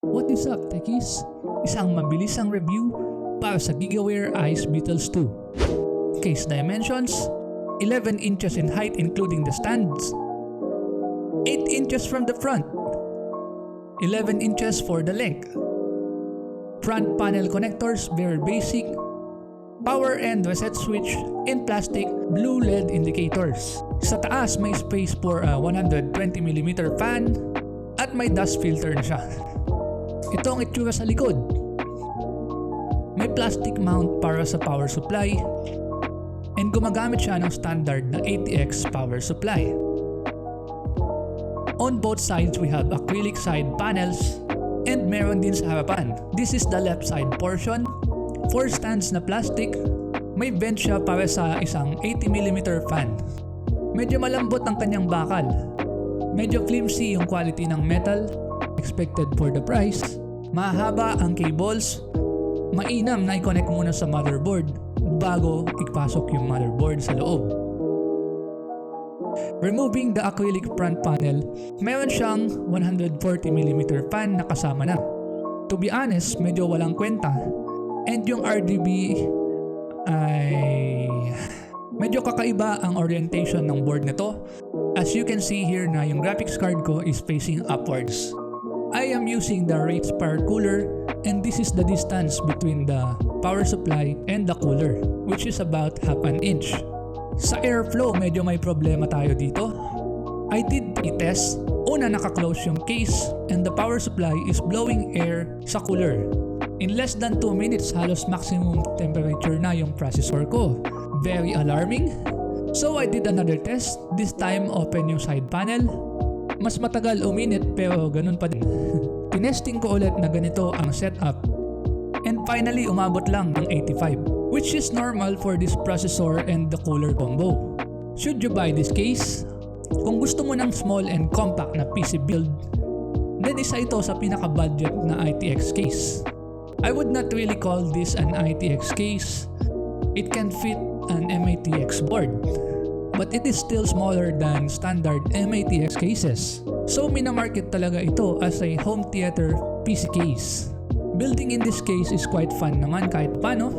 What is up, techies? Isang mabilisang review para sa Gigaware Beatles 2. Case dimensions: 11 inches in height including the stands, 8 inches from the front, 11 inches for the length. Front panel connectors, very basic. Power and reset switch in plastic, blue LED indicators. Sa taas may space for a 120mm fan at may dust filter na siya. Ito ang itsura sa likod. May plastic mount para sa power supply and gumagamit siya ng standard na ATX power supply. On both sides we have acrylic side panels and meron din sa harapan. This is the left side portion. 4 stands na plastic. May vent siya para sa isang 80mm fan. Medyo malambot ang kanyang bakal. Medyo flimsy yung quality ng metal expected for the price. Mahaba ang cables. Mainam na i-connect muna sa motherboard bago ipasok yung motherboard sa loob. Removing the acrylic front panel, meron siyang 140mm fan na kasama na. To be honest, medyo walang kwenta. And yung RGB ay medyo kakaiba ang orientation ng board nito. As you can see here na yung graphics card ko is facing upwards. I am using the rate-inspired cooler and this is the distance between the power supply and the cooler, which is about half an inch. Sa airflow, medyo may problema tayo dito. I did a test. Una, naka-close yung case and the power supply is blowing air sa cooler. In less than 2 minutes, halos maximum temperature na yung processor ko. Very alarming. So I did another test. This time, open yung side panel. Mas matagal uminit pero ganun pa din. Tinesting ko ulit na ganito ang setup. And finally, umabot lang ng 85, which is normal for this processor and the cooler combo. Should you buy this case? Kung gusto mo ng small and compact na PC build, then isa ito sa pinaka-budget na ITX case. I would not really call this an ITX case. It can fit an MATX board, but it is still smaller than standard MATX cases. So minamarket talaga ito as a home theater PC case. Building in this case is quite fun naman kahit paano,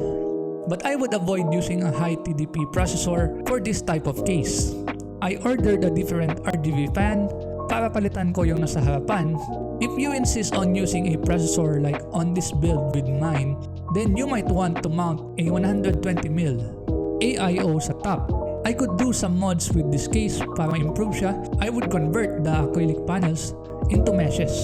but I would avoid using a high TDP processor for this type of case. I ordered a different RGB fan para palitan ko yung nasa harapan. If you insist on using a processor like on this build with mine, then you might want to mount a 120mm AIO sa top. I could do some mods with this case para improve siya. I would convert the acrylic panels into meshes.